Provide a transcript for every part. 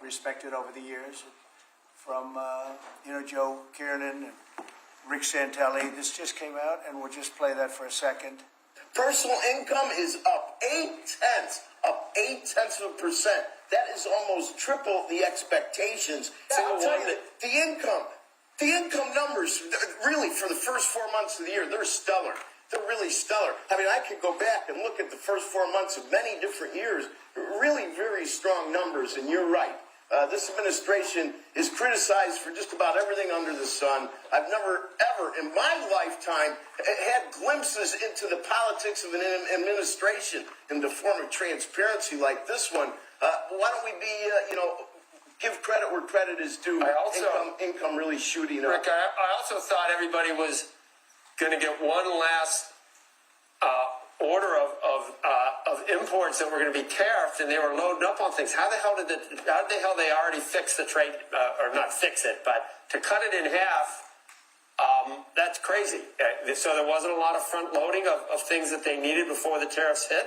respected over the years, from Joe Kiernan and Rick Santelli. This just came out, and we'll just play that for a second. Personal income is up 0.8%. That is almost triple the expectations. I'll tell you that the income numbers, really, for the first 4 months of the year, they're stellar. They're really stellar. I mean, I could go back and look at the first 4 months of many different years. Really very strong numbers, and you're right. This administration is criticized for just about everything under the sun. I've never, ever in my lifetime had glimpses into the politics of an administration in the form of transparency like this one. Why don't we be, give credit where credit is due? Income really shooting up. Rick, I also thought everybody was going to get one last order of imports that were going to be tariffed, and they were loading up on things. How the hell they already fix the trade, or not fix it, but to cut it in half? That's crazy. So there wasn't a lot of front loading of things that they needed before the tariffs hit.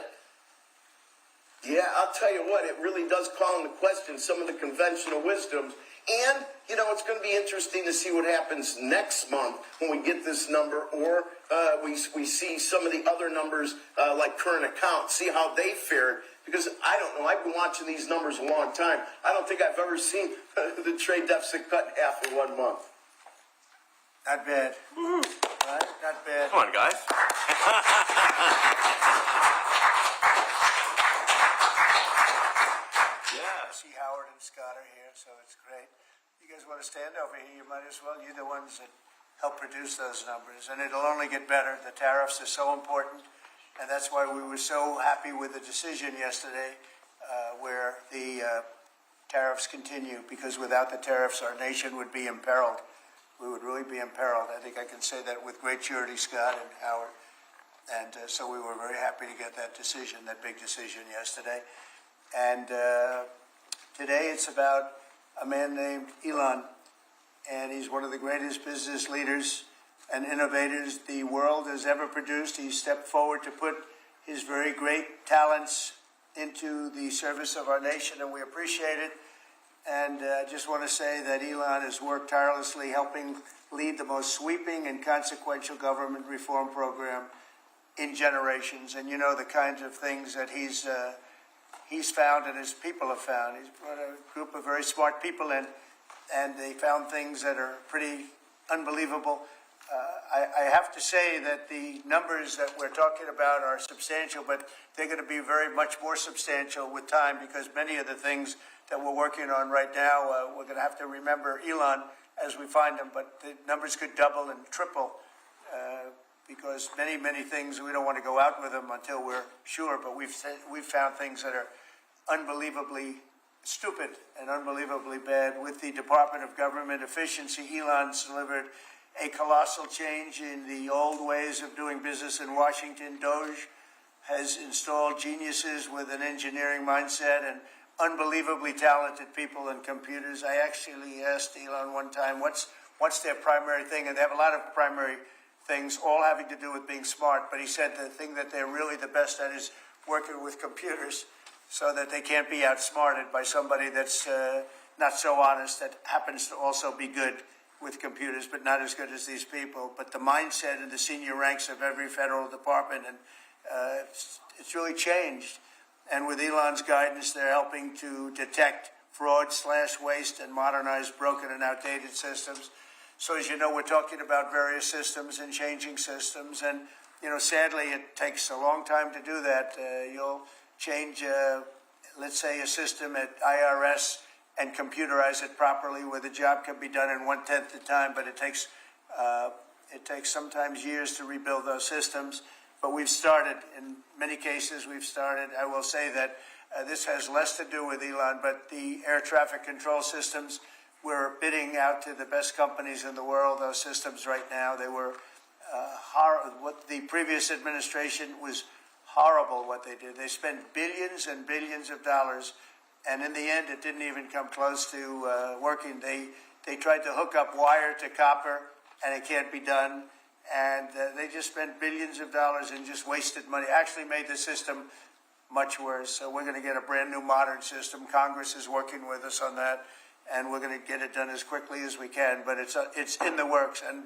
Yeah, I'll tell you what, it really does call into question some of the conventional wisdoms. And, it's going to be interesting to see what happens next month when we get this number, or we see some of the other numbers like current accounts, see how they fared. Because I don't know, I've been watching these numbers a long time. I don't think I've ever seen the trade deficit cut in half in 1 month. Not bad. Woo. Right? Not bad. Come on, guys. I see Howard and Scott are here, so it's great. You guys want to stand over here? You might as well. You're the ones that help produce those numbers, and it'll only get better. The tariffs are so important, and that's why we were so happy with the decision yesterday where the tariffs continue, because without the tariffs, our nation would be imperiled. We would really be imperiled. I think I can say that with great surety, Scott and Howard. And so we were very happy to get that decision, that big decision yesterday. And today it's about a man named Elon, and he's one of the greatest business leaders and innovators the world has ever produced. He stepped forward to put his very great talents into the service of our nation, and we appreciate it. And I just want to say that Elon has worked tirelessly helping lead the most sweeping and consequential government reform program in generations. And you know the kinds of things that he's found and his people have found. He's brought a group of very smart people in, and they found things that are pretty unbelievable. I have to say that the numbers that we're talking about are substantial, but they're going to be very much more substantial with time, because many of the things that we're working on right now, we're going to have to remember Elon as we find them, but the numbers could double and triple because many things, we don't want to go out with them until we're sure, but we've found things that are unbelievably stupid and unbelievably bad. With the Department of Government Efficiency, Elon's delivered a colossal change in the old ways of doing business in Washington. DOGE has installed geniuses with an engineering mindset and unbelievably talented people and computers. I actually asked Elon one time, what's their primary thing? And they have a lot of primary things, all having to do with being smart. But he said the thing that they're really the best at is working with computers so that they can't be outsmarted by somebody that's not so honest, that happens to also be good with computers, but not as good as these people. But the mindset in the senior ranks of every federal department, and it's really changed. And with Elon's guidance, they're helping to detect fraud, waste, and modernize broken and outdated systems. So as you know, we're talking about various systems and changing systems. And, sadly, it takes a long time to do that. You'll change, let's say, a system at IRS and computerize it properly where the job can be done in 1/10 the time, but it takes sometimes years to rebuild those systems. But we've started. In many cases, we've started. I will say that this has less to do with Elon, but the air traffic control systems, we're bidding out to the best companies in the world, those systems right now. They were what the previous administration was horrible what they did. They spent billions and billions of dollars, and in the end, it didn't even come close to working. They tried to hook up wire to copper, and it can't be done. And they just spent billions of dollars and just wasted money. Actually made the system much worse. So we're going to get a brand new modern system. Congress is working with us on that, and we're going to get it done as quickly as we can. But it's in the works, and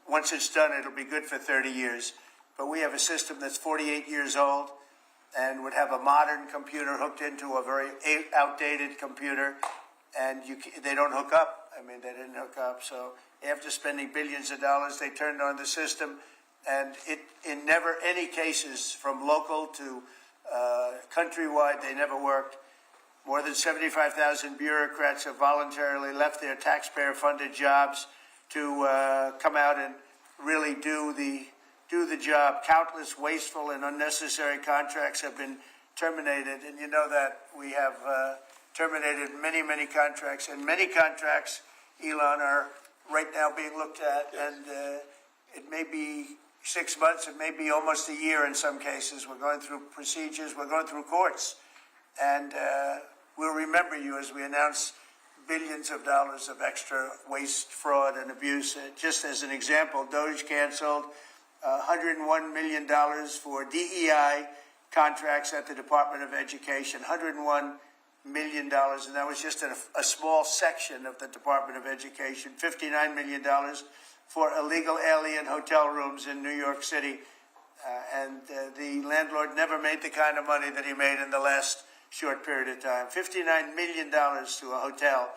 once it's done, it'll be good for 30 years. But we have a system that's 48 years old and would have a modern computer hooked into a very outdated computer, and they don't hook up. I mean, they didn't hook up. So after spending billions of dollars, they turned on the system, and in never any cases from local to countrywide, they never worked. More than 75,000 bureaucrats have voluntarily left their taxpayer-funded jobs to come out and really do the job. Countless wasteful and unnecessary contracts have been terminated, and you know that we have terminated many, many contracts, and many contracts, Elon, are right now being looked at, and it may be 6 months, it may be almost a year in some cases. We're going through procedures, we're going through courts, and we'll remember you as we announce billions of dollars of extra waste, fraud, and abuse. Just as an example, DOGE canceled $101 million for DEI contracts at the Department of Education, $101 million, and that was just a small section of the Department of Education, $59 million for illegal alien hotel rooms in New York City, and the landlord never made the kind of money that he made in the last short period of time. $59 million to a hotel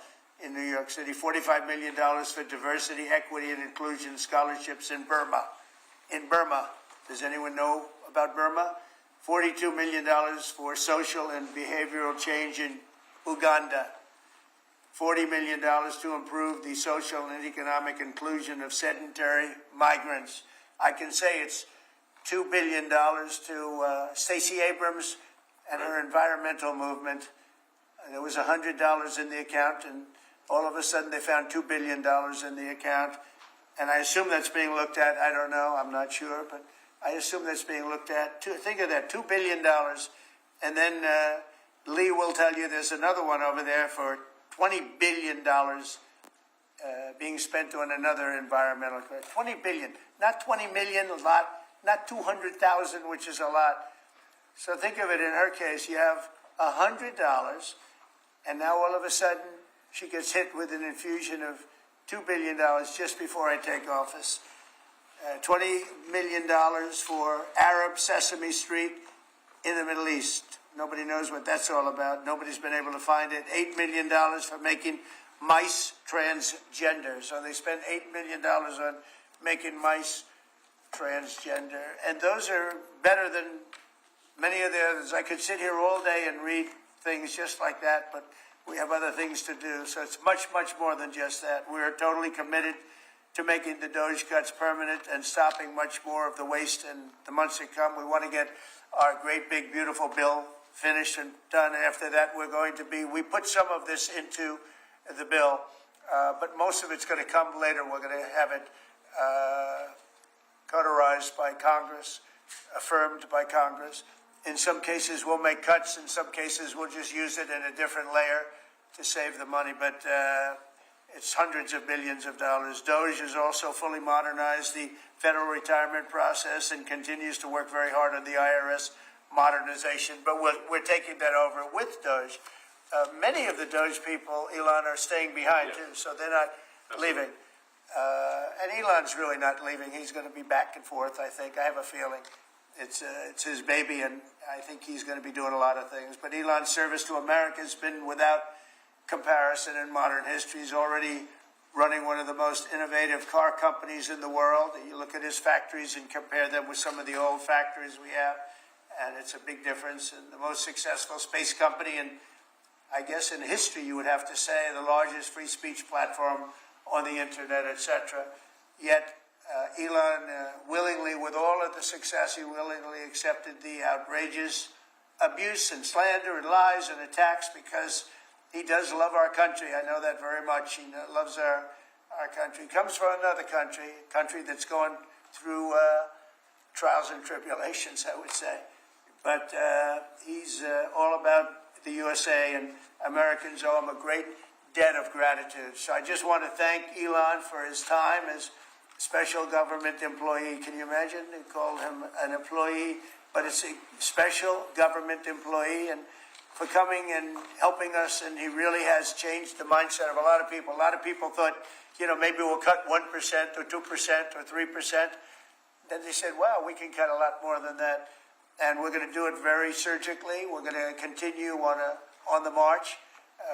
in New York City, $45 million for diversity, equity, and inclusion scholarships in Burma. In Burma, does anyone know about Burma? $42 million for social and behavioral change in Uganda. $40 million to improve the social and economic inclusion of sedentary migrants. I can say it's $2 billion to Stacey Abrams and her environmental movement. There was $100 in the account, and all of a sudden they found $2 billion in the account. And I assume that's being looked at. I don't know. I'm not sure. But I assume that's being looked at. Think of that, $2 billion. And then Lee will tell you there's another one over there for $20 billion being spent on another environmental credit. $20 billion. Not 20 million, a lot. Not 200,000, which is a lot. So think of it, in her case, you have $100, and now all of a sudden she gets hit with an infusion of $2 billion just before I take office. $20 million for Arab Sesame Street in the Middle East. Nobody knows what that's all about. Nobody's been able to find it. $8 million for making mice transgender. So they spent $8 million on making mice transgender. And those are better than many of the others. I could sit here all day and read things just like that, but we have other things to do. So it's much, much more than just that. We are totally committed to making the DOGE cuts permanent and stopping much more of the waste in the months to come. We want to get our great, big, beautiful bill finished and done. After that, we put some of this into the bill, but most of it's going to come later. We're going to have it cauterized by Congress, affirmed by Congress. In some cases, we'll make cuts. In some cases, we'll just use it in a different layer to save the money. But it's hundreds of billions of dollars. DOGE has also fully modernized the federal retirement process and continues to work very hard on the IRS modernization. But we're taking that over with DOGE. Many of the DOGE people, Elon, are staying behind, too, so they're not leaving. And Elon's really not leaving. He's going to be back and forth, I think. I have a feeling. It's his baby, and I think he's going to be doing a lot of things. But Elon's service to America has been without comparison in modern history. He's already running one of the most innovative car companies in the world. You look at his factories and compare them with some of the old factories we have, and it's a big difference. And the most successful space company, and I guess in history you would have to say the largest free speech platform on the internet, etc. Yet Elon willingly, with all of the success, he willingly accepted the outrageous abuse and slander and lies and attacks because he does love our country. I know that very much. He loves our country. He comes from another country, a country that's going through trials and tribulations, I would say. But he's all about the USA, and Americans owe him a great debt of gratitude. So I just want to thank Elon for his time as special government employee. Can you imagine? They called him an employee but it's a special government employee, and for coming and helping us, and he really has changed the mindset of a lot of people. A lot of people thought, maybe we'll cut 1% or 2% or 3%. Then they said, wow, we can cut a lot more than that. And we're going to do it very surgically. We're going to continue on the march.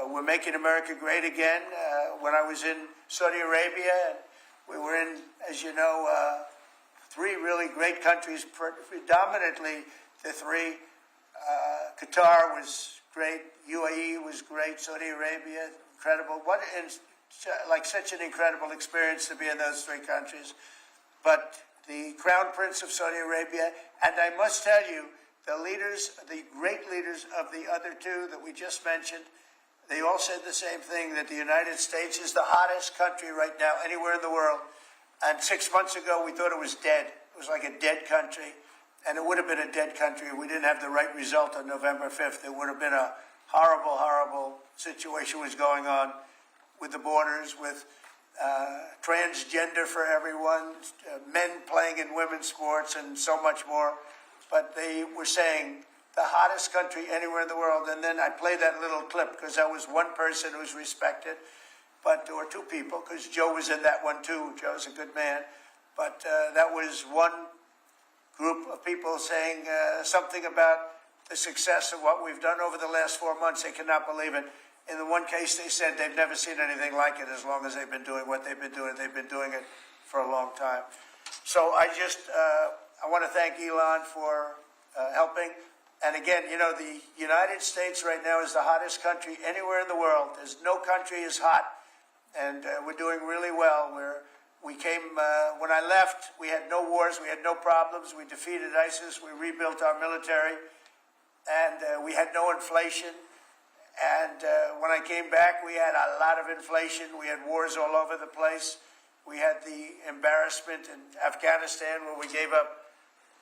We're making America great again. When I was in Saudi Arabia, we were in, as you know, three really great countries, predominantly the three. Qatar was great, UAE was great, Saudi Arabia, incredible. Such an incredible experience to be in those three countries. But the Crown Prince of Saudi Arabia, and I must tell you, the great leaders of the other two that we just mentioned, they all said the same thing, that the United States is the hottest country right now anywhere in the world. And 6 months ago, we thought it was dead. It was like a dead country. And it would have been a dead country if we didn't have the right result on November 5th. It would have been a horrible, horrible situation was going on with the borders, with transgender for everyone, men playing in women's sports, and so much more. But they were saying the hottest country anywhere in the world. And then I played that little clip because that was one person who's respected, or two people, because Joe was in that one too. Joe's a good man. But that was one group of people saying something about the success of what we've done over the last 4 months. They cannot believe it. In the one case, they said they've never seen anything like it as long as they've been doing what they've been doing. They've been doing it for a long time. So I want to thank Elon for helping. And again, the United States right now is the hottest country anywhere in the world. There's no country as hot, and we're doing really well. When I left, we had no wars, we had no problems. We defeated ISIS, we rebuilt our military, and we had no inflation. And when I came back, we had a lot of inflation. We had wars all over the place. We had the embarrassment in Afghanistan where we gave up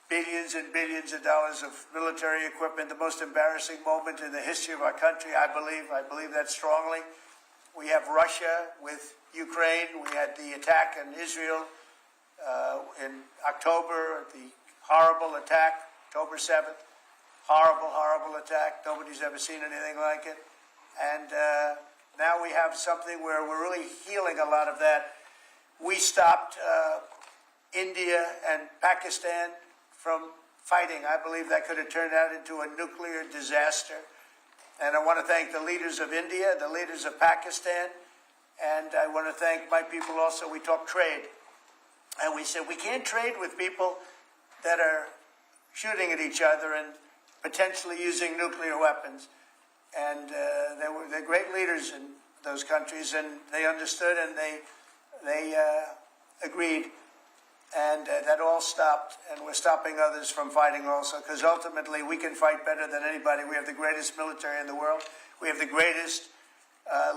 billions and billions of dollars of military equipment, the most embarrassing moment in the history of our country, I believe. I believe that strongly. We have Russia with Ukraine. We had the attack in Israel in October, the horrible attack, October 7th. Horrible, horrible attack. Nobody's ever seen anything like it. And now we have something where we're really healing a lot of that. We stopped India and Pakistan from fighting. I believe that could have turned out into a nuclear disaster. And I want to thank the leaders of India, the leaders of Pakistan, and I want to thank my people also. We talked trade. And we said we can't trade with people that are shooting at each other and potentially using nuclear weapons. And they're great leaders in those countries, and they understood, and they agreed. And that all stopped, and we're stopping others from fighting also, because ultimately we can fight better than anybody. We have the greatest military in the world. We have the greatest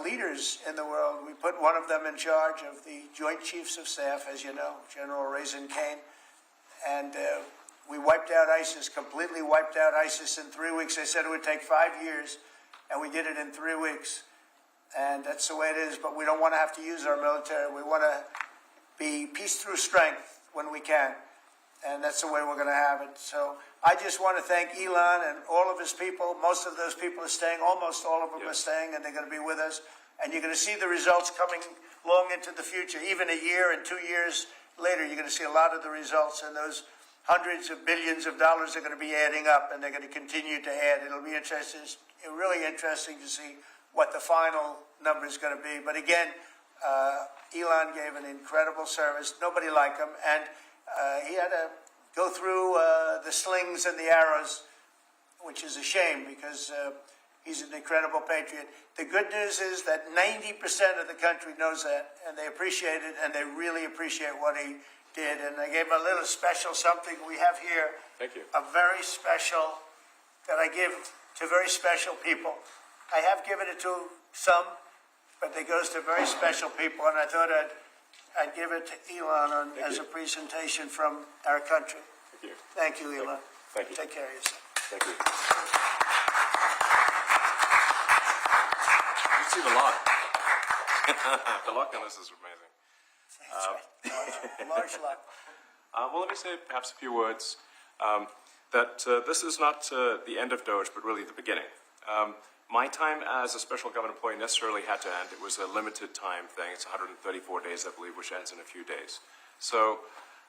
leaders in the world. We put one of them in charge of the Joint Chiefs of Staff, as you know, General Raisin Kane. And we wiped out ISIS, completely wiped out ISIS in 3 weeks. They said it would take 5 years, and we did it in 3 weeks. And that's the way it is, but we don't want to have to use our military. We want to be peace through strength when we can, and that's the way we're going to have it. So I just want to thank Elon and all of his people. Most of those people are staying, almost all of them are staying, and they're going to be with us. And you're going to see the results coming long into the future. Even a year and 2 years later, you're going to see a lot of the results, and those hundreds of billions of dollars are going to be adding up, and they're going to continue to add. It'll be interesting, really interesting to see what the final number is going to be. But again, Elon gave an incredible service. Nobody like him, and he had to go through the slings and the arrows, which is a shame because he's an incredible patriot. The good news is that 90% of the country knows that, and they appreciate it, and they really appreciate what he did. And I gave him a little special something we have here. Thank you. A very special that I give to very special people. I have given it to some, but it goes to very special people, and I thought I'd give it to Elon as a presentation from our country. Thank you. Thank you, Elon. Thank you. Take care of yourself. Thank you. You see the lock. The lock on this is amazing. That's right. Large luck. Well, let me say perhaps a few words. that this is not the end of DOGE, but really the beginning. My time as a special government employee necessarily had to end. It was a limited time thing. It's 134 days, I believe, which ends in a few days. So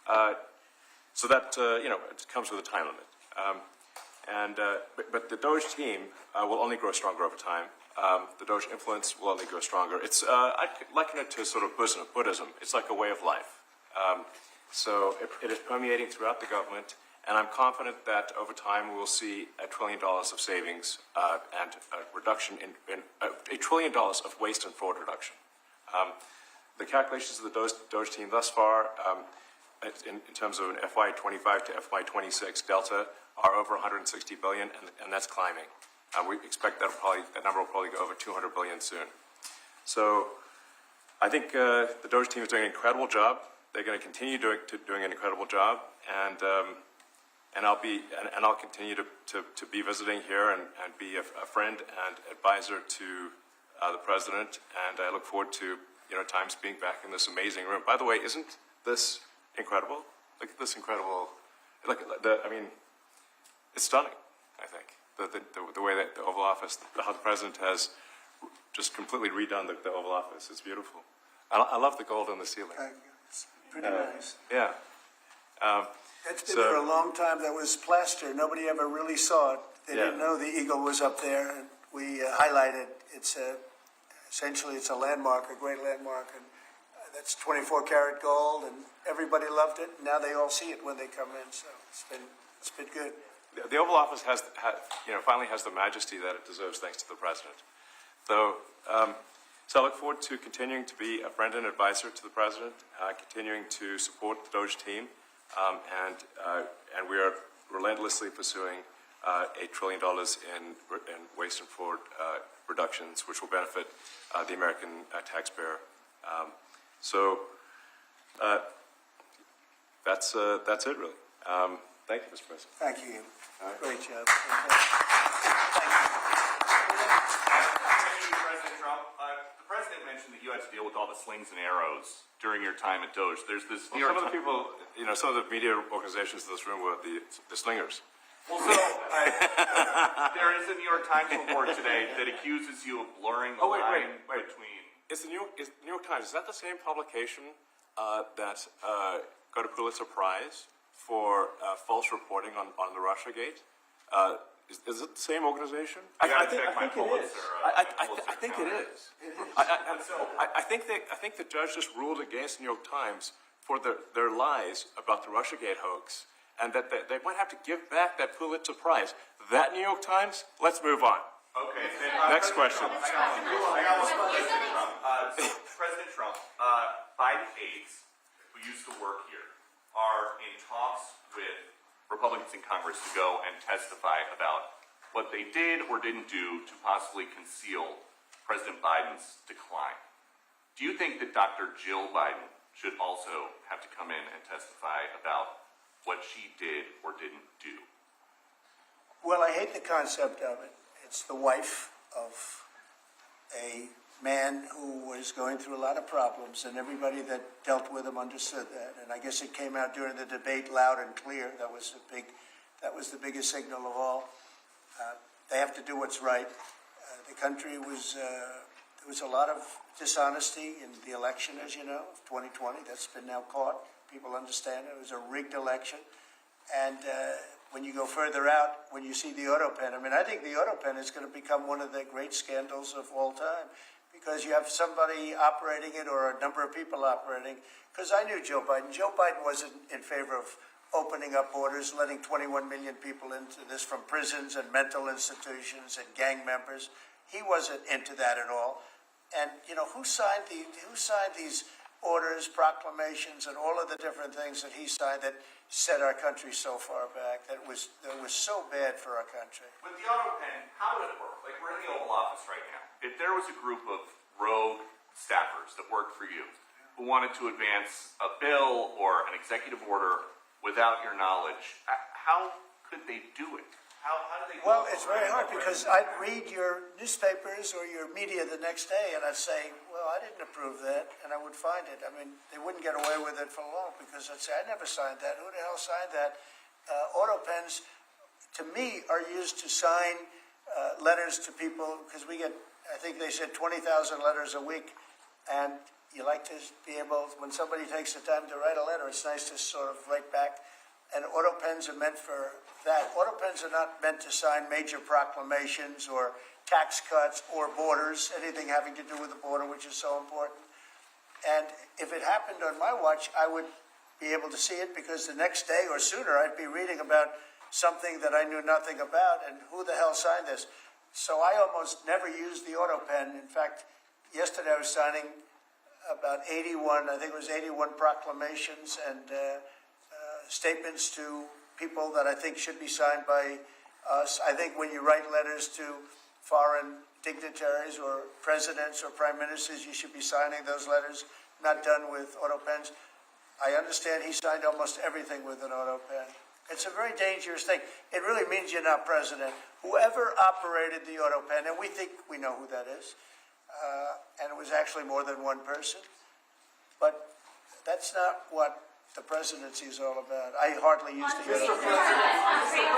that, it comes with a time limit. But the DOGE team will only grow stronger over time. The DOGE influence will only grow stronger. I liken it to sort of Buddhism. It's like a way of life. So it is permeating throughout the government, and I'm confident that over time we will see $1 trillion of savings and a reduction in $1 trillion of waste and fraud reduction. The calculations of the DOGE team thus far, in terms of an FY25 to FY26 delta, are over 160 billion, and that's climbing. We expect that number will probably go over 200 billion soon. So I think the DOGE team is doing an incredible job. They're going to continue doing an incredible job, and I'll continue to be visiting here and be a friend and advisor to the president. And I look forward to times being back in this amazing room. By the way, isn't this incredible? Look at this incredible. It's stunning. I think the way that the Oval Office, how the president has just completely redone the Oval Office. It's beautiful. I love the gold on the ceiling. Thank you. It's pretty nice. Yeah. It's been there a long time. That was plaster. Nobody ever really saw it. They didn't know the eagle was up there, and we highlighted. It's essentially it's a landmark, a great landmark, and that's 24-karat gold, and everybody loved it. Now they all see it when they come in. So it's been good. The Oval Office finally has the majesty that it deserves, thanks to the president. So I look forward to continuing to be a friend and advisor to the president, continuing to support the DOGE team, and we are relentlessly pursuing $8 trillion in waste and fraud reductions, which will benefit the American taxpayer. That's it, really. Thank you, Mr. President. Thank you. Great job. President Trump, the president mentioned that you had to deal with all the slings and arrows during your time at DOGE. There's this New York Some of the people, some of the media organizations in this room were the slingers. Well, so there is a New York Times report today that accuses you of blurring the line between. Is the New York Times, is that the same publication that got a Pulitzer Prize for false reporting on the Russiagate? Is it the same organization? I think it is. I think it is. I think the judge just ruled against the New York Times for their lies about the Russiagate hoax, and that they might have to give back that Pulitzer Prize. That New York Times? Let's move on. Okay. Next question. President Trump, Biden aides who used to work here are in talks with Republicans in Congress to go and testify about what they did or didn't do to possibly conceal President Biden's decline. Do you think that Dr. Jill Biden should also have to come in and testify about what she did or didn't do? Well, I hate the concept of it. It's the wife of a man who was going through a lot of problems, and everybody that dealt with him understood that. And I guess it came out during the debate loud and clear. That was the biggest signal of all. They have to do what's right. The country was there was a lot of dishonesty in the election, as you know, of 2020. That's been now caught. People understand it was a rigged election. And when you go further out, when you see the auto pen, I think the auto pen is going to become one of the great scandals of all time, because you have somebody operating it or a number of people operating. Because I knew Joe Biden. Joe Biden wasn't in favor of opening up borders, letting 21 million people into this from prisons and mental institutions and gang members. He wasn't into that at all. And who signed these orders, proclamations, and all of the different things that he signed that set our country so far back, that was so bad for our country. With the auto pen, how would it work? Like, we're in the Oval Office right now. If there was a group of rogue staffers that worked for you who wanted to advance a bill or an executive order without your knowledge, how could they do it? How do they do it? Well, it's very hard, because I'd read your newspapers or your media the next day, and I'd say, well, I didn't approve that, and I would find it. They wouldn't get away with it for long, because I'd say, I never signed that. Who the hell signed that? Auto pens to me, are used to sign letters to people, because we get, I think they said 20,000 letters a week, and you like to be able, when somebody takes the time to write a letter, it's nice to sort of write back. And auto pens are meant for that. Auto pens are not meant to sign major proclamations or tax cuts or borders, anything having to do with the border, which is so important. And if it happened on my watch, I would be able to see it, because the next day or sooner I'd be reading about something that I knew nothing about, and who the hell signed this? So I almost never use the auto pen. In fact, yesterday I was signing about 81, I think it was 81 proclamations and statements to people that I think should be signed by us. I think when you write letters to foreign dignitaries or presidents or prime ministers, you should be signing those letters, not done with auto pens. I understand he signed almost everything with an auto pen. It's a very dangerous thing. It really means you're not president. Whoever operated the auto pen, and we think we know who that is, and it was actually more than one person, but that's not what the presidency is all about. I hardly use the auto pen. Are you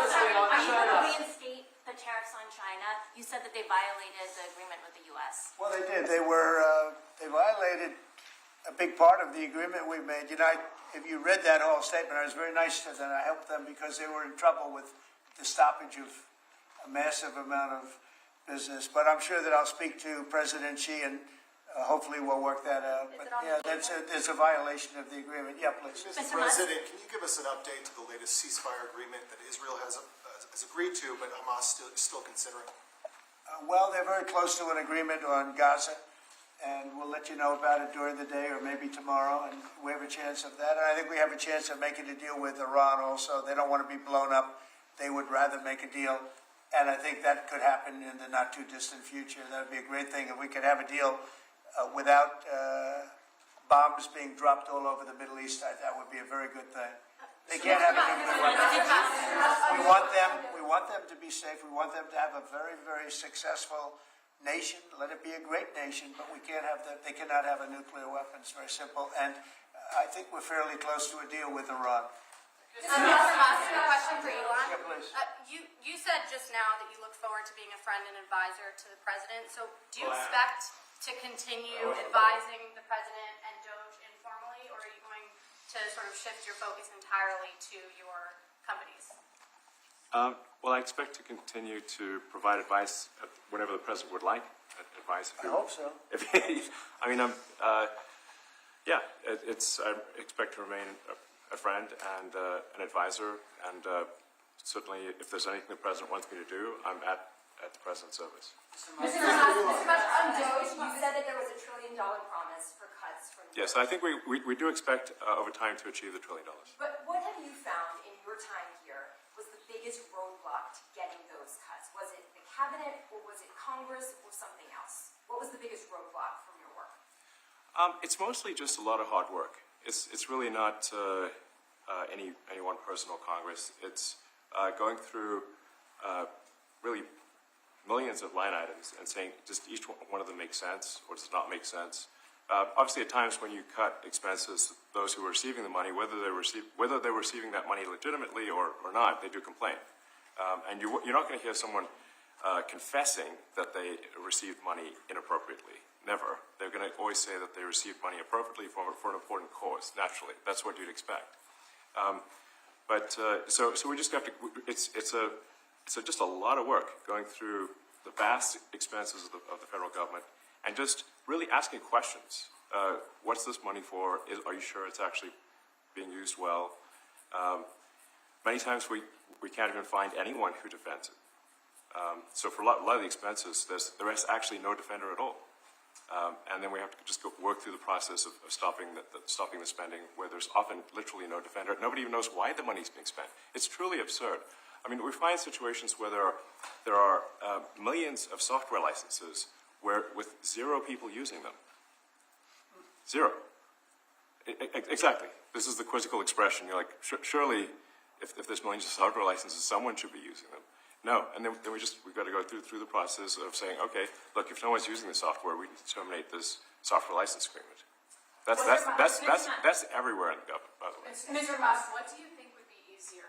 going to reinstate the tariffs on China? You said that they violated the agreement with the U.S. Well, they did. They violated a big part of the agreement we made. You know, if you read that whole statement, I was very nice to them. I helped them because they were in trouble with the stoppage of a massive amount of business. But I'm sure that I'll speak to President Xi, and hopefully we'll work that out. But yeah, it's a violation of the agreement. Yeah, please. Mr. President, can you give us an update to the latest ceasefire agreement that Israel has agreed to, but Hamas is still considering? Well, they're very close to an agreement on Gaza, and we'll let you know about it during the day or maybe tomorrow, and we have a chance of that. And I think we have a chance of making a deal with Iran also. They don't want to be blown up. They would rather make a deal, and I think that could happen in the not-too-distant future. That would be a great thing if we could have a deal without bombs being dropped all over the Middle East. That would be a very good thing. They can't have a nuclear weapon. We want them to be safe. We want them to have a very, very successful nation. Let it be a great nation, but we can't have them. They cannot have a nuclear weapon. It's very simple. And I think we're fairly close to a deal with Iran. Mr. Musk, a question for Elon. Yeah, please. You said just now that you look forward to being a friend and advisor to the president. So do you expect to continue advising the president and DOGE informally, or are you going to sort of shift your focus entirely to your companies? Well, I expect to continue to provide advice whenever the president would like advice. I hope so. I mean, I expect to remain a friend and an advisor, and certainly if there's anything the president wants me to do, I'm at the president's service. Mr. Musk, on DOGE, you said that there was $1 trillion promise for cuts from DOGE. Yes, I think we do expect over time to achieve the $1 trillion. But what have you found in your time here was the biggest roadblock to getting those cuts? Was it the cabinet, or was it Congress, or something else? What was the biggest roadblock from your work? It's mostly just a lot of hard work. It's really not any one person or Congress. It's going through really millions of line items and saying just each one of them makes sense or does not make sense. Obviously, at times when you cut expenses, those who are receiving the money, whether they're receiving that money legitimately or not, they do complain. And you're not going to hear someone confessing that they received money inappropriately. Never. They're going to always say that they received money appropriately for an important cause. Naturally, that's what you'd expect. So we just have to. It's just a lot of work going through the vast expenses of the federal government and just really asking questions. What's this money for? Are you sure it's actually being used well? Many times we can't even find anyone who defends it. So for a lot of the expenses, there is actually no defender at all. And then we have to just work through the process of stopping the spending, where there's often literally no defender. Nobody even knows why the money's being spent. It's truly absurd. I mean, we find situations where there are millions of software licenses with 0 people using them. 0. Exactly. This is the quizzical expression. You're like, surely, if there's millions of software licenses, someone should be using them. No, and then we've got to go through the process of saying, okay, look, if no one's using the software, we need to terminate this software license agreement. That's everywhere in the government, by the way. Mr. Musk, what do you think would be easier,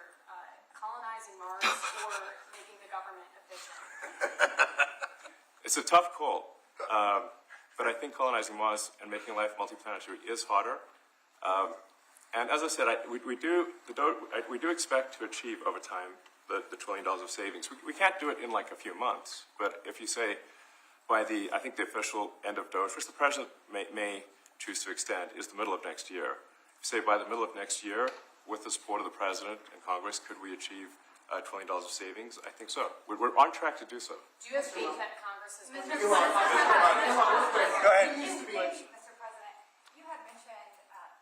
colonize colonizing Mars or making the government efficient? It's a tough call, but I think colonizing Mars and making life multiplanetary is harder. And as I said, we do expect to achieve over time the $1 trillion of savings. We can't do it in like a few months, but if you say by I think the official end of DOGE, which the president may choose to extend, is the middle of next year. If you say by the middle of next year, with the support of the president and Congress, could we achieve $1 trillion of savings? I think so. We're on track to do so. Do you have faith that Congress has been... Go ahead. Mr. President, you had mentioned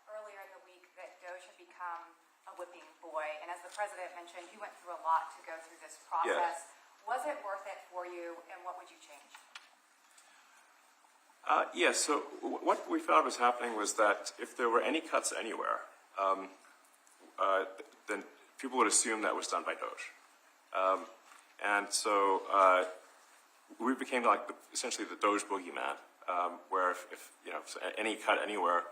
earlier in the week that DOGE had become a whipping boy, and as the president mentioned, you went through a lot to go through this process. Yes. Was it worth it for you, and what would you change? Yes, so what we found was happening was that if there were any cuts anywhere, then people would assume that was done by DOGE. And so we became like essentially the DOGE boogeyman, where if any cut anywhere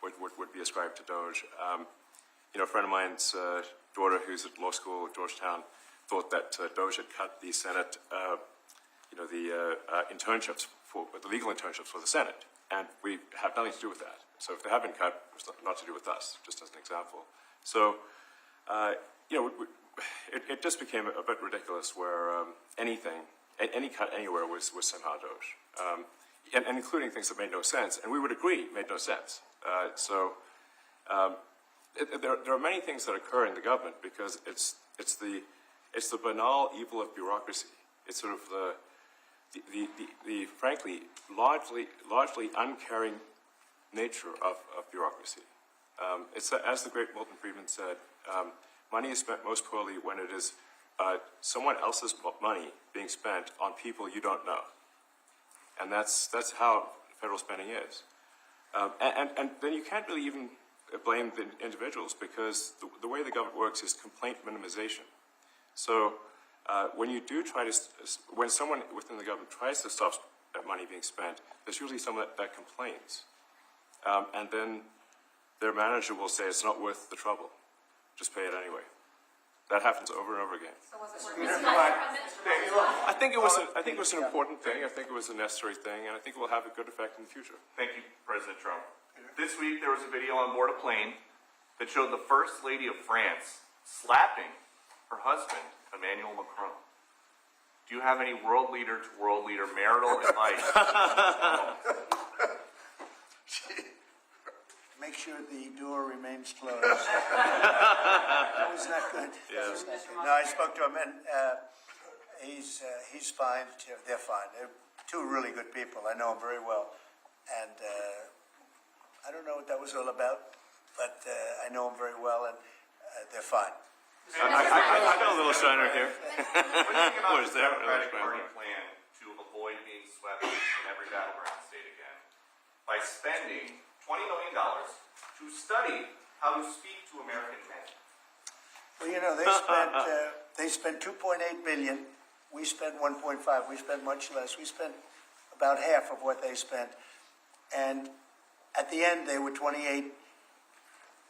would be ascribed to DOGE. A friend of mine's daughter, who's at law school at Georgetown, thought that DOGE had cut the Senate, internships the legal internships for the Senate, and we have nothing to do with that. So if they have been cut, it's not to do with us, just as an example. So, it just became a bit ridiculous where any cut anywhere was somehow DOGE, and including things that made no sense, and we would agree made no sense. There are many things that occur in the government because it's the banal evil of bureaucracy. It's sort of the frankly largely uncaring nature of bureaucracy. It's as the great Milton Friedman said, money is spent most poorly when it is someone else's money being spent on people you don't know, and that's how federal spending is. And then you can't really even blame the individuals because the way the government works is complaint minimization. So when you do when someone within the government tries to stop that money being spent, there's usually someone that complains. And then their manager will say it's not worth the trouble. Just pay it anyway. That happens over and over again. So was it worth it? I think it was an important thing. I think it was a necessary thing, and I think it will have a good effect in the future. Thank you, President Trump. This week there was a video on board a plane that showed the First Lady of France slapping her husband, Emmanuel Macron. Do you have any world leader to world leader marital advice? Make sure the door remains closed. That was not good. Yeah. No, I spoke to him, and he's fine. They're fine. They're two really good people. I know them very well, and I don't know what that was all about, but I know them very well, and they're fine. I got a little shiner here. What do you think about What is the that? Democratic Party plan to avoid being swept in every battleground state again by spending $20 million to study how to speak to American men? Well, they spent $2.8 billion. We spent 1.5. We spent much less. We spent about half of what they spent, and at the end they were $28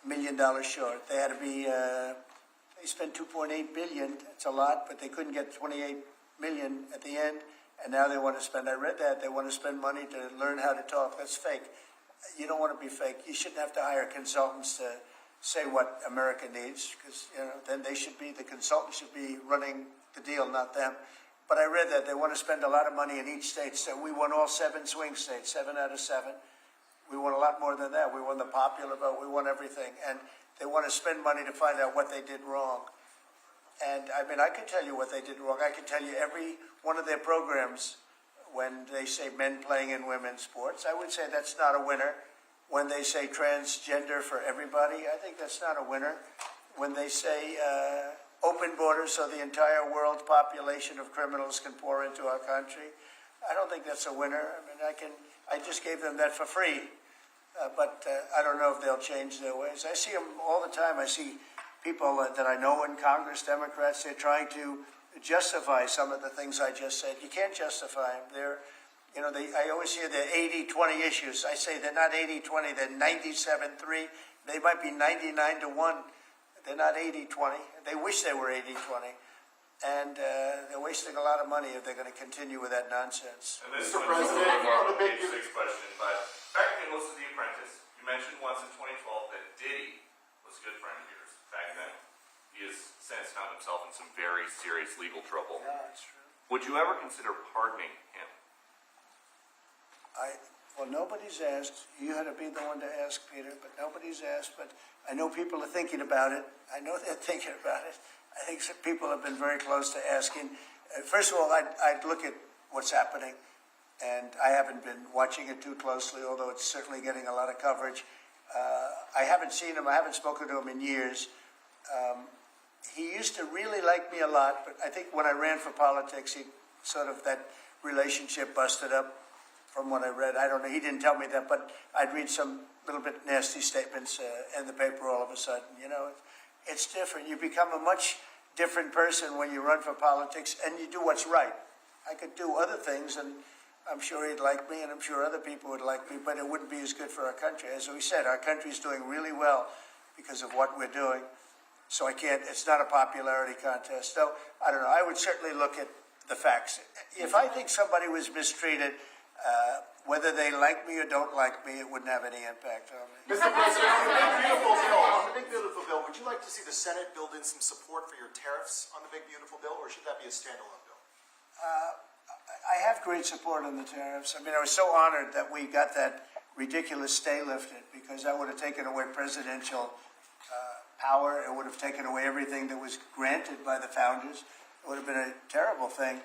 million short. They had to be. They spent $2.8 billion. It's a lot, but they couldn't get $28 million at the end, and now they want to spend. I read that they want to spend money to learn how to talk. That's fake. You don't want to be fake. You shouldn't have to hire consultants to say what America needs, because then the consultant should be running the deal, not them. But I read that they want to spend a lot of money in each state. So we won all 7 swing states, 7 out of 7. We won a lot more than that. We won the popular vote. We won everything, and they want to spend money to find out what they did wrong. And I mean, I can tell you what they did wrong. I can tell you every one of their programs. When they say men playing in women's sports, I would say that's not a winner. When they say transgender for everybody, I think that's not a winner. When they say open borders so the entire world population of criminals can pour into our country, I don't think that's a winner. I mean, I just gave them that for free, but I don't know if they'll change their ways. I see them all the time. I see people that I know in Congress, Democrats, they're trying to justify some of the things I just said. You can't justify them. I always hear they're 80-20 issues. I say they're not 80-20, they're 97-3. They might be 99-1. They're not 80-20. They wish they were 80-20. and they're wasting a lot of money if they're going to continue with that nonsense. And this Mr. is President, more on of the a big- page 6 question, but back when you listened to The Apprentice, you mentioned once in 2012 that Diddy was a good friend of yours back then. He has since found himself in some very serious legal trouble. Yeah, that's true. Would you ever consider pardoning him? Well, nobody's asked. You had to be the one to ask, Peter, but nobody's asked. But I know people are thinking about it. I know they're thinking about it. I think some people have been very close to asking. First of all, I'd look at what's happening, and I haven't been watching it too closely, although it's certainly getting a lot of coverage. I haven't seen him. I haven't spoken to him in years. He used to really like me a lot, but I think when I ran for politics, that relationship busted up. From what I read, I don't know. He didn't tell me that, but I'd read some little bit nasty statements in the paper all of a sudden. You know, it's different. You become a much different person when you run for politics and you do what's right. I could do other things, and I'm sure he'd like me, and I'm sure other people would like me, but it wouldn't be as good for our country. As we said, our country's doing really well because of what we're doing. So it's not a popularity contest. So, I don't know. I would certainly look at the facts. If I think somebody was mistreated, whether they like me or don't like me, it wouldn't have any impact on me. Mr. President, on the big beautiful bill, would you like to see the Senate build in some support for your tariffs on the big beautiful bill, or should that be a standalone bill? I have great support on the tariffs. I mean, I was so honored that we got that ridiculous stay lifted, because that would have taken away presidential power. It would have taken away everything that was granted by the founders. It would have been a terrible thing.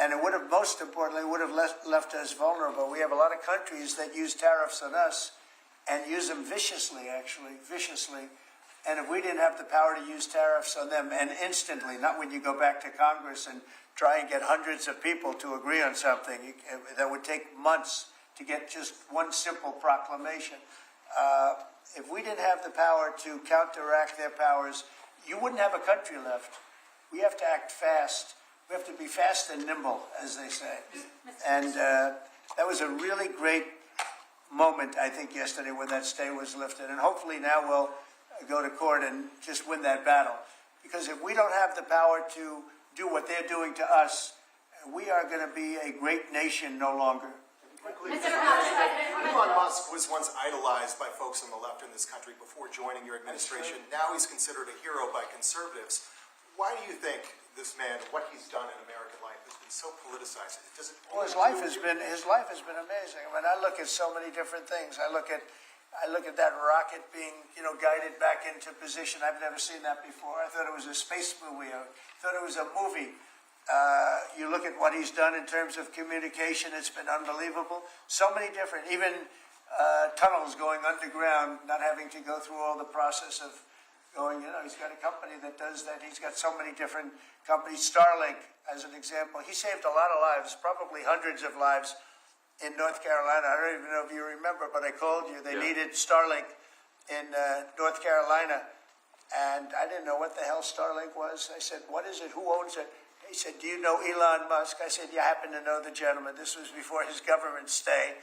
And it would have, most importantly, would have left us vulnerable. We have a lot of countries that use tariffs on us and use them viciously, viciously. And if we didn't have the power to use tariffs on them, and instantly, not when you go back to Congress and try and get hundreds of people to agree on something, that would take months to get just one simple proclamation. If we didn't have the power to counteract their powers, you wouldn't have a country left. We have to act fast. We have to be fast and nimble, as they say. And that was a really great moment, I think, yesterday when that stay was lifted. And hopefully now we'll go to court and just win that battle. Because if we don't have the power to do what they're doing to us, we are going to be a great nation no longer. Elon Musk was once idolized by folks on the left in this country before joining your administration. Now he's considered a hero by conservatives. Why do you think this man, what he's done in American life, has been so politicized? Well, his life has been amazing. I mean, I look at so many different things. I look at that rocket being, guided back into position. I've never seen that before. I thought it was a space movie. I thought it was a movie. You look at what he's done in terms of communication. It's been unbelievable. So many different, even tunnels going underground, not having to go through all the process of going, he's got a company that does that. He's got so many different companies. Starlink, as an example. He saved a lot of lives, probably hundreds of lives in North Carolina. I don't even know if you remember, but I called you. They needed Starlink in North Carolina. And I didn't know what the hell Starlink was. I said, what is it? Who owns it? He said, do you know Elon Musk? I said, you happen to know the gentleman. This was before his government stay.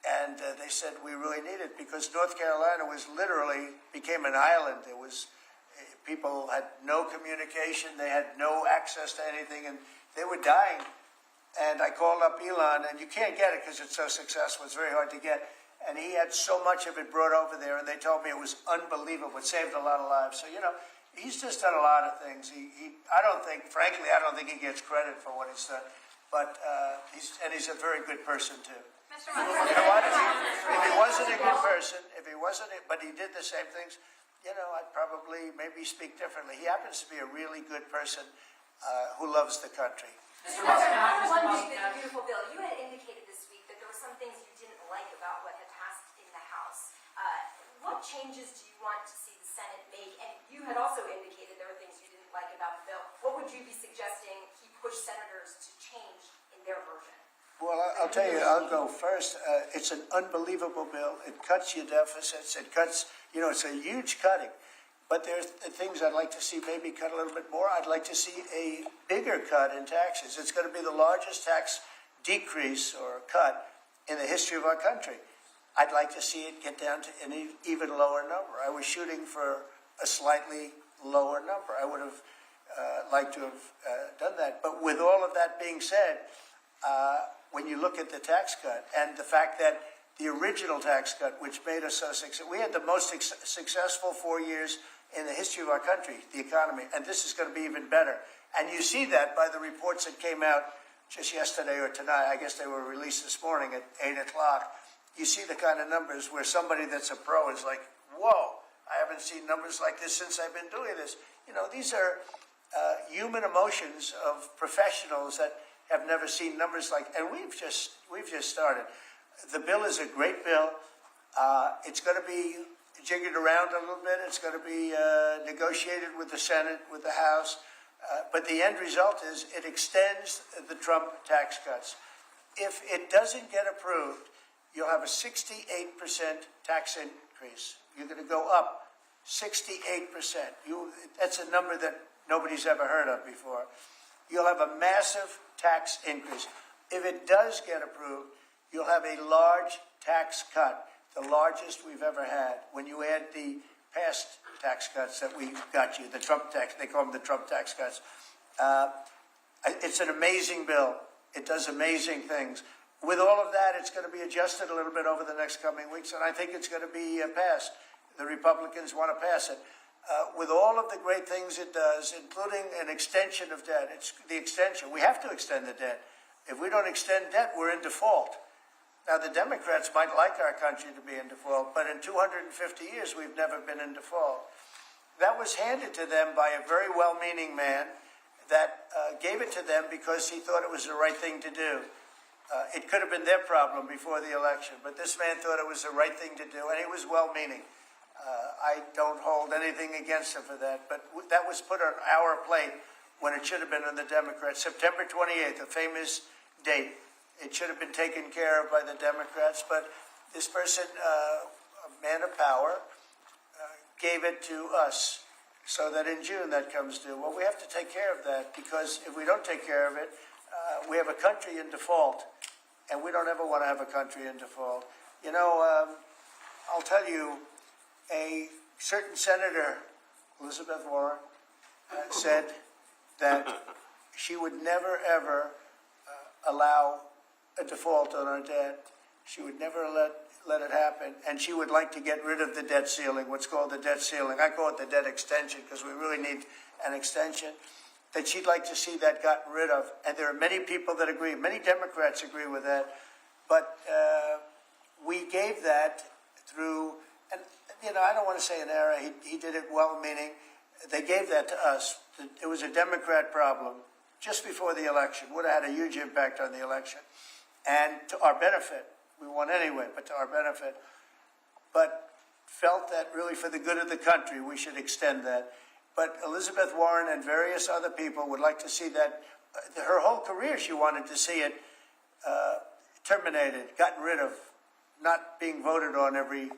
And they said, we really need it, because North Carolina became an island. It was, people had no communication. They had no access to anything, and they were dying. And I called up Elon, and you can't get it because it's so successful. It's very hard to get. And he had so much of it brought over there, and they told me it was unbelievable. It saved a lot of lives. So, he's just done a lot of things. Frankly, I don't think he gets credit for what he's done. But he's a very good person, too. Mr. You know what? If he wasn't a good person, but he did the same things, I'd probably maybe speak differently. He happens to be a really good person who loves the country. One big, beautiful bill. You had indicated this week that there were some things you didn't like about what had passed in the House. What changes do you want to see the Senate make? And you had also indicated there were things you didn't like about the bill. What would you be suggesting he push senators to change in their version? Well, I'll tell you, I'll go first. It's an unbelievable bill. It cuts your deficits. It cuts, it's a huge cutting. But there's things I'd like to see maybe cut a little bit more. I'd like to see a bigger cut in taxes. It's going to be the largest tax decrease or cut in the history of our country. I'd like to see it get down to an even lower number. I was shooting for a slightly lower number. I would have liked to have done that. But with all of that being said, when you look at the tax cut and the fact that the original tax cut, which made us so successful, we had the most successful 4 years in the history of our country, the economy, and this is going to be even better. And you see that by the reports that came out just yesterday or tonight. I guess they were released this morning at 8 o'clock. You see the kind of numbers where somebody that's a pro is like, whoa, I haven't seen numbers like this since I've been doing this. You know, these are human emotions of professionals that have never seen numbers like, and we've just started. The bill is a great bill. It's going to be jiggered around a little bit. It's going to be negotiated with the Senate, with the House. But the end result is it extends the Trump tax cuts. If it doesn't get approved, you'll have a 68% tax increase. You're going to go up 68%. That's a number that nobody's ever heard of before. You'll have a massive tax increase. If it does get approved, you'll have a large tax cut, the largest we've ever had. When you add the past tax cuts that we got you, the Trump tax, they call them the Trump tax cuts. It's an amazing bill. It does amazing things. With all of that, it's going to be adjusted a little bit over the next coming weeks, and I think it's going to be passed. The Republicans want to pass it. With all of the great things it does, including an extension of debt, it's the extension. We have to extend the debt. If we don't extend debt, we're in default. Now, the Democrats might like our country to be in default, but in 250 years, we've never been in default. That was handed to them by a very well-meaning man that gave it to them because he thought it was the right thing to do. It could have been their problem before the election, but this man thought it was the right thing to do, and he was well-meaning. I don't hold anything against him for that, but that was put on our plate when it should have been on the Democrats. September 28th, a famous date. It should have been taken care of by the Democrats, but this person, a man of power, gave it to us so that in June that comes due. Well, we have to take care of that because if we don't take care of it, we have a country in default, and we don't ever want to have a country in default. You know, I'll tell you, a certain senator, Elizabeth Warren, said that she would never, ever allow a default on our debt. She would never let it happen, and she would like to get rid of the debt ceiling, what's called the debt ceiling. I call it the debt extension because we really need an extension, that she'd like to see that gotten rid of. And there are many people that agree. Many Democrats agree with that. But we gave that through, and you know, I don't want to say an error. He did it well-meaning. They gave that to us. It was a Democrat problem just before the election. Would have had a huge impact on the election. And to our benefit, we won anyway, but to our benefit, but felt that really for the good of the country, we should extend that. But Elizabeth Warren and various other people would like to see that. Her whole career, she wanted to see it terminated, gotten rid of, not being voted on every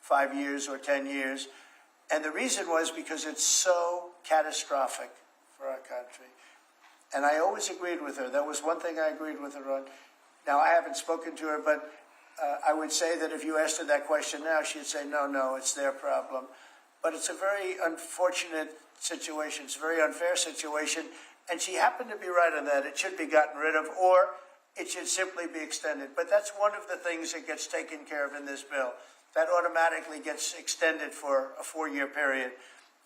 5 years or 10 years. And the reason was because it's so catastrophic for our country. And I always agreed with her. That was one thing I agreed with her on. Now, I haven't spoken to her, but I would say that if you asked her that question now, she'd say, no, it's their problem. But it's a very unfortunate situation. It's a very unfair situation. And she happened to be right on that. It should be gotten rid of, or it should simply be extended. But that's one of the things that gets taken care of in this bill. That automatically gets extended for a 4-year period.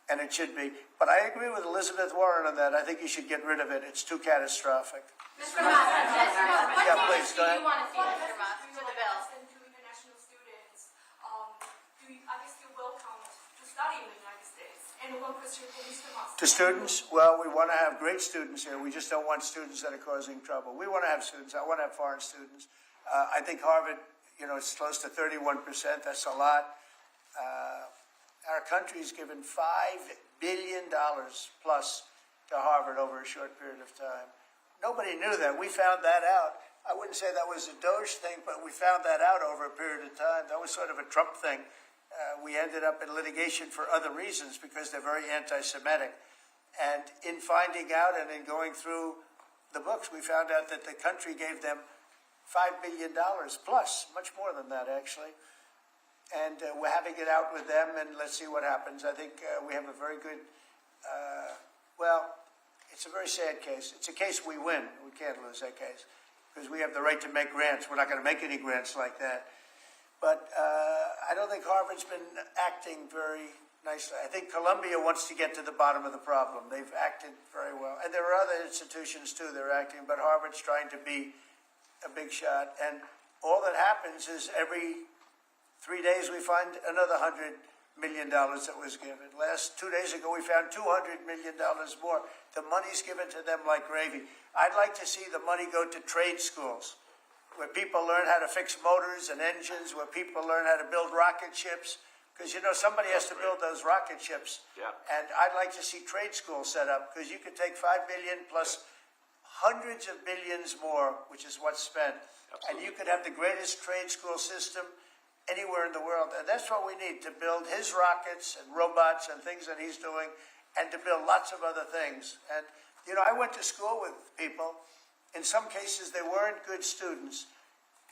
And it should be. But I agree with Elizabeth Warren on that. I think you should get rid of it. It's too catastrophic. Mr. Musk, what Yeah, changes please, do go you ahead. want to see, Mr. Musk, to the bill? And to international students, I guess you welcome to study in the United States. And one question for Mr. Musk. To students, well, we want to have great students here. We just don't want students that are causing trouble. We want to have students. I want to have foreign students. I think Harvard, you know, it's close to 31%. That's a lot. Our country's given $5 billion plus to Harvard over a short period of time. Nobody knew that. We found that out. I wouldn't say that was a DOGE thing, but we found that out over a period of time. That was sort of a Trump thing. We ended up in litigation for other reasons because they're very anti-Semitic. And in finding out and in going through the books, we found out that the country gave them $5 billion plus, much more than that, actually. And we're having it out with them, and let's see what happens. I think we have a very good, well, It's a very sad case. It's a case we win. We can't lose that case because we have the right to make grants. We're not going to make any grants like that. But I don't think Harvard's been acting very nicely. I think Columbia wants to get to the bottom of the problem. They've acted very well. And there are other institutions, too, that are acting, but Harvard's trying to be a big shot. And all that happens is every 3 days we find another $100 million that was given. 2 days ago we found $200 million more. The money's given to them like gravy. I'd like to see the money go to trade schools where people learn how to fix motors and engines, where people learn how to build rocket ships. Because, you know, somebody has to build those rocket ships. Yeah. And I'd like to see trade schools set up because you could take $5 billion plus hundreds of billions more, which is what's spent. Absolutely. And you could have the greatest trade school system anywhere in the world. And that's what we need to build his rockets and robots and things that he's doing and to build lots of other things. And, you know, I went to school with people. In some cases, they weren't good students,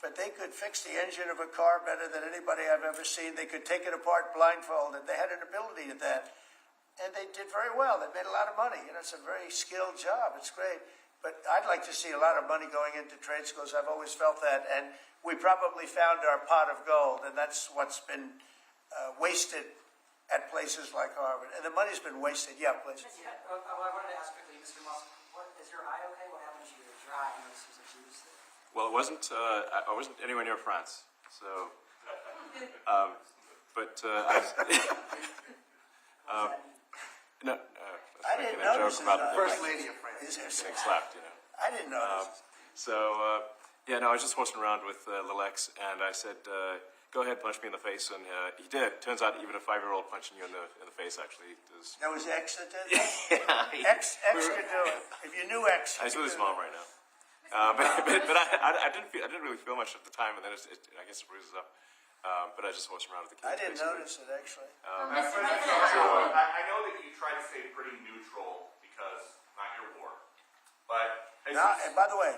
but they could fix the engine of a car better than anybody I've ever seen. They could take it apart blindfolded. They had an ability at that. And they did very well. They made a lot of money. You know, it's a very skilled job. It's great. But I'd like to see a lot of money going into trade schools. I've always felt that. And we probably found our pot of gold, and that's what's been wasted at places like Harvard. And the money's been wasted. Yeah, please. Yeah, I wanted to ask quickly, Mr. Musk, is your eye okay? What happened to your dry? I noticed there's a bruise there. Well, it wasn't. I wasn't anywhere near France, so. No. I didn't notice about the First Lady of France. getting slapped, you know. I didn't notice. Yeah, no, I was just horsing around with Lil X, and I said, "Go ahead, punch me in the face," and he did. Turns out, even a 5-year-old punching you in the face actually does. That was X that did that? Yeah. X could do it. If you knew X, I was with his mom right now. But I didn't really feel much at the time, and then I guess it bruises up. But I just horsed around with the kids. I didn't basically. notice it actually. I know that you try to stay pretty neutral because not your war, but And by the way,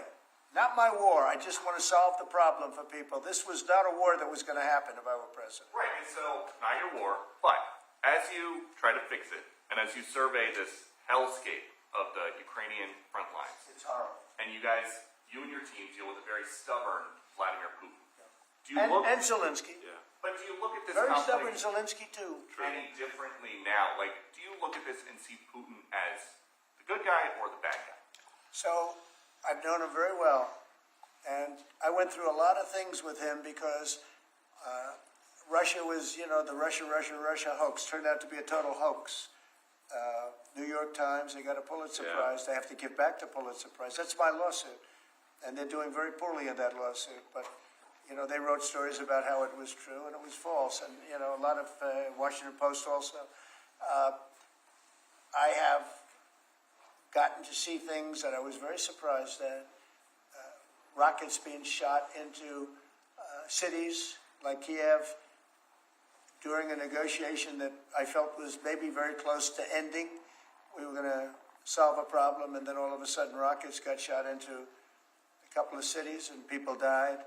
not my war. I just want to solve the problem for people. This was not a war that was going to happen if I were president. right, and so not your war, but as you try to fix it, and as you survey this hellscape of the Ukrainian front lines, It's horrible. and you and your team deal with a very stubborn Vladimir Putin. Do you And Zelensky. Yeah. But do you look at this Very stubborn conflict Zelensky too. any differently now? Like, do you look at this and see Putin as the good guy or the bad guy? So I've known him very well, and I went through a lot of things with him because Russia was, you know, the Russia hoax turned out to be a total hoax. New York Times, they got a Pulitzer Prize. They have to give back the Pulitzer Prize. That's my lawsuit, and they're doing very poorly in that lawsuit. But you know, they wrote stories about how it was true and it was false, and you know, a lot of Washington Post also. I have gotten to see things that I was very surprised at. Rockets being shot into cities like Kiev during a negotiation that I felt was maybe very close to ending. We were going to solve a problem, and then all of a sudden rockets got shot into a couple of cities and people died.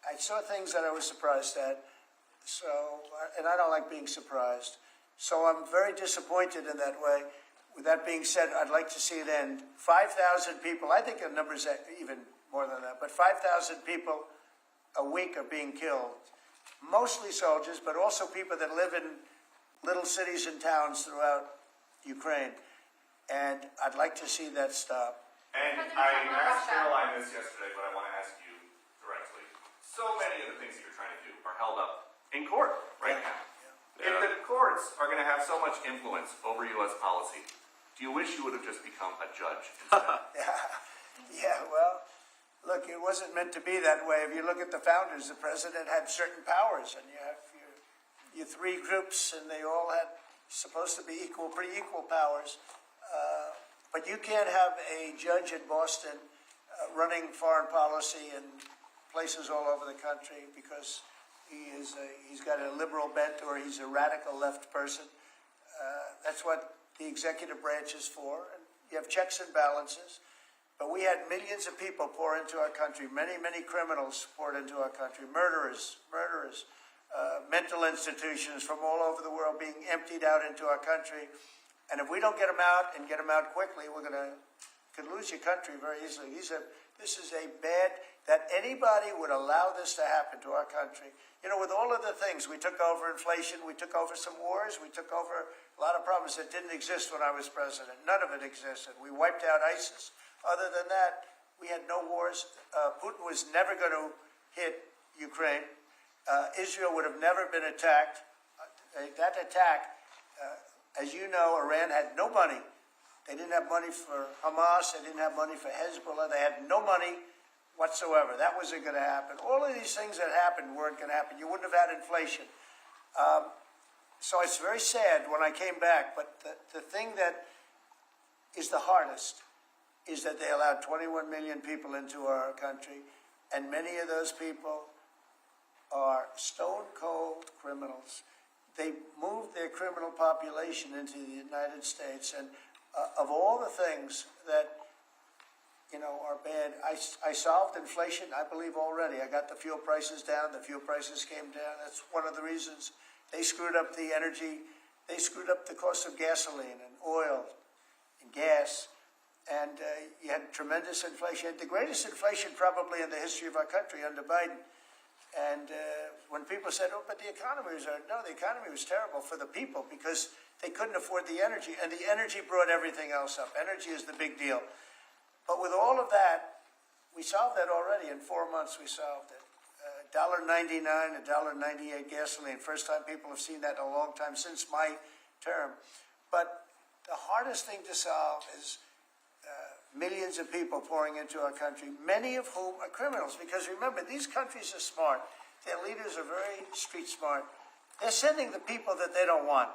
I saw things that I was surprised at, and I don't like being surprised. So I'm very disappointed in that way. With that being said, I'd like to see it end. 5,000 people, I think the number's even more than that, but 5,000 people a week are being killed. Mostly soldiers, but also people that live in little cities and towns throughout Ukraine. And I'd like to see that stop. And I asked Caroline this yesterday, but I want to ask you directly. So many of the things that you're trying to do are held up in court right now. If the courts are going to have so much influence over U.S. policy, do you wish you would have just become a judge instead? Yeah, well, look, it wasn't meant to be that way. If you look at the founders, the president had certain powers, and you have your three groups, and they all had supposed to be pretty equal powers. But you can't have a judge in Boston running foreign policy in places all over the country because he's got a liberal bent or he's a radical left person. That's what the executive branch is for. And you have checks and balances. But we had millions of people pour into our country, many, many criminals poured into our country, murderers, mental institutions from all over the world being emptied out into our country. And if we don't get them out and get them out quickly, we're going to could lose your country very easily. He said, this is a bad, that anybody would allow this to happen to our country. You know, with all of the things, we took over inflation, we took over some wars, we took over a lot of problems that didn't exist when I was president. None of it existed. We wiped out ISIS. Other than that, we had no wars. Putin was never going to hit Ukraine. Israel would have never been attacked. That attack, as you know, Iran had no money. They didn't have money for Hamas. They didn't have money for Hezbollah. They had no money whatsoever. That wasn't going to happen. All of these things that happened weren't going to happen. You wouldn't have had inflation. So it's very sad when I came back. But the thing that is the hardest is that they allowed 21 million people into our country, and many of those people are stone-cold criminals. They moved their criminal population into the United States, and of all the things that, you know, are bad, I solved inflation, I believe, already. I got the fuel prices down. The fuel prices came down. That's one of the reasons. They screwed up the energy. They screwed up the cost of gasoline and oil and gas. And you had tremendous inflation. The greatest inflation probably in the history of our country under Biden. And when people said, oh, but the economy was, no, the economy was terrible for the people because they couldn't afford the energy. And the energy brought everything else up. Energy is the big deal. But with all of that, we solved that already. In 4 months, we solved it. $1.99, $1.98 gasoline. First time people have seen that in a long time since my term. But the hardest thing to solve is millions of people pouring into our country, many of whom are criminals. Because remember, these countries are smart. Their leaders are very street smart. They're sending the people that they don't want.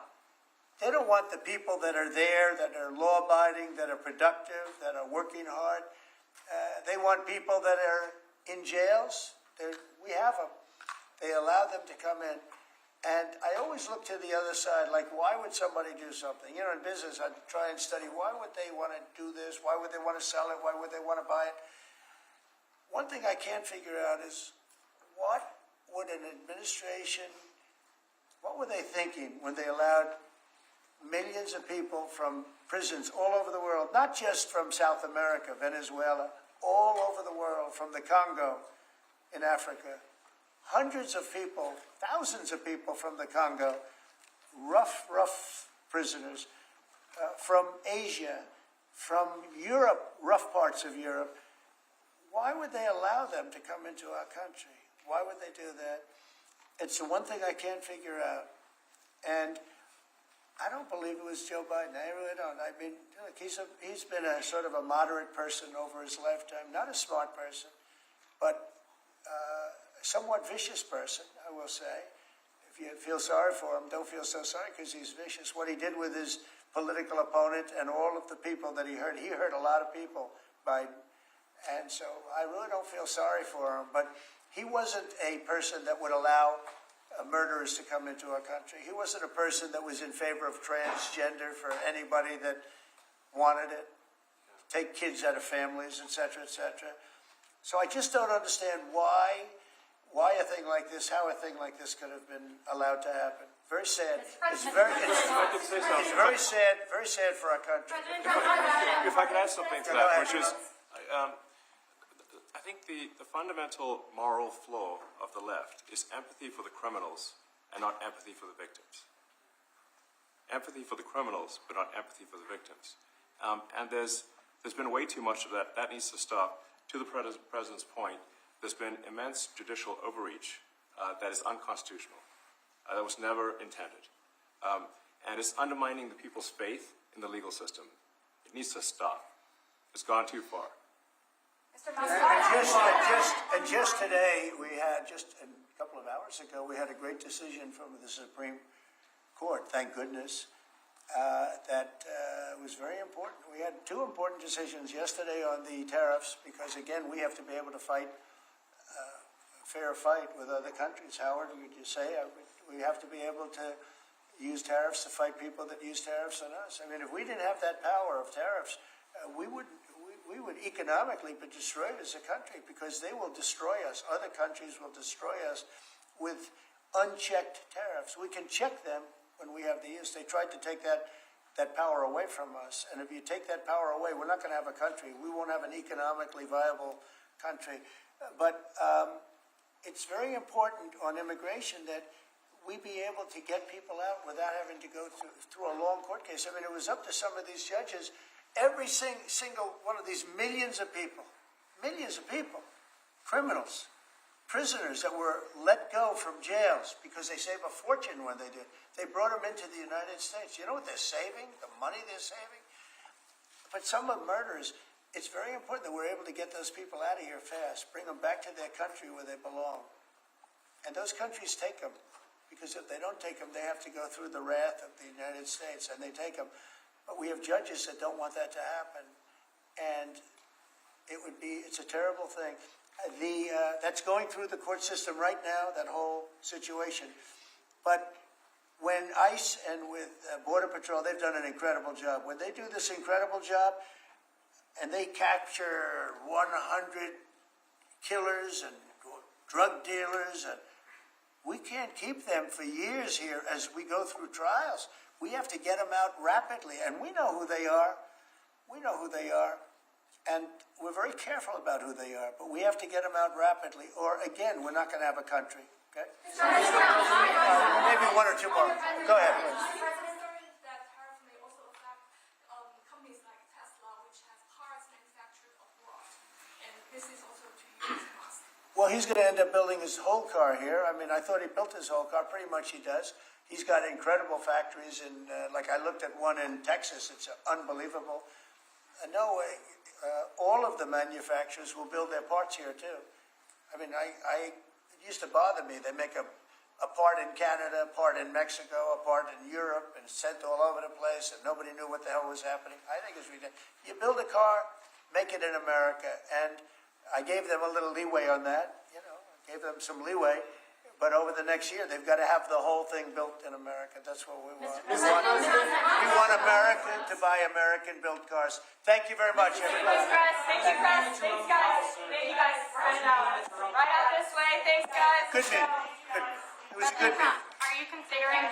They don't want the people that are there, that are law-abiding, that are productive, that are working hard. They want people that are in jails. We have them. They allow them to come in. And I always look to the other side, like, why would somebody do something? You know, in business, I try and study, why would they want to do this? Why would they want to sell it? Why would they want to buy it? One thing I can't figure out is, what would an administration, what were they thinking when they allowed millions of people from prisons all over the world, not just from South America, Venezuela, all over the world, from the Congo in Africa, hundreds of people, thousands of people from the Congo, rough prisoners, from Asia, from Europe, rough parts of Europe. Why would they allow them to come into our country? Why would they do that? It's the one thing I can't figure out. And I don't believe it was Joe Biden. I really don't. I mean, look, he's been a sort of a moderate person over his lifetime, not a smart person, but a somewhat vicious person, I will say. If you feel sorry for him, don't feel so sorry because he's vicious. What he did with his political opponent and all of the people that he hurt a lot of people, Biden. And so I really don't feel sorry for him. But he wasn't a person that would allow murderers to come into our country. He wasn't a person that was in favor of transgender for anybody that wanted it, take kids out of families, et cetera, et cetera. So I just don't understand why a thing like this, how a thing like this could have been allowed to happen. Very sad. It's very sad for our country. If I can add something to that, which is, I think the fundamental moral flaw of the left is empathy for the criminals and not empathy for the victims. Empathy for the criminals, but not empathy for the victims. And there's been way too much of that. That needs to stop. To the President's point, there's been immense judicial overreach that is unconstitutional. That was never intended. And it's undermining the people's faith in the legal system. It needs to stop. It's gone too far. And just today, we had, just a couple of hours ago, we had a great decision from the Supreme Court, thank goodness, that was very important. We had two important decisions yesterday on the tariffs because, again, we have to be able to fight a fair fight with other countries. Howard, would you say? We have to be able to use tariffs to fight people that use tariffs on us. I mean, if we didn't have that power of tariffs, we would economically be destroyed as a country because they will destroy us. Other countries will destroy us with unchecked tariffs. We can check them when we have the use. They tried to take that that power away from us. And if you take that power away, we're not going to have a country. We won't have an economically viable country. But it's very important on immigration that we be able to get people out without having to go through a long court case. I mean, it was up to some of these judges. Every single one of these millions of people, criminals, prisoners that were let go from jails because they save a fortune when they do. They brought them into the United States. You know what they're saving? The money they're saving? But some of murderers, it's very important that we're able to get those people out of here fast, bring them back to their country where they belong. And those countries take them. Because if they don't take them, they have to go through the wrath of the United States, and they take them. But we have judges that don't want that to happen. And it's a terrible thing. That's going through the court system right now, that whole situation. But when ICE and with Border Patrol, they've done an incredible job. When they do this incredible job and they capture 100 killers and drug dealers, and we can't keep them for years here as we go through trials. We have to get them out rapidly, and we know who they are. And we're very careful about who they are, but we have to get them out rapidly, or again, we're not going to have a country. Okay? Maybe one or two more. Go ahead. That tariff may also affect companies like Tesla, which has cars manufactured abroad, and this is also to you, Mr. Musk. Well, he's going to end up building his whole car here. I mean, I thought he built his whole car. Pretty much he does. He's got incredible factories in, like I looked at one in Texas. It's unbelievable. No way. All of the manufacturers will build their parts here too. I mean, it used to bother me. They make a part in Canada, a part in Mexico, a part in Europe, and sent all over the place, and nobody knew what the hell was happening. I think it's ridiculous. You build a car, make it in America, and I gave them a little leeway on that. Gave them some leeway. But over the next year, they've got to have the whole thing built in America. That's what we want. We want America to buy American-built cars. Thank you very much, everybody. Thanks, guys. Thank you, guys. Thanks, guys. Thank you, guys. We're heading out. Right out this way. Thanks, guys. Good meeting. It was a good meeting. Are you considering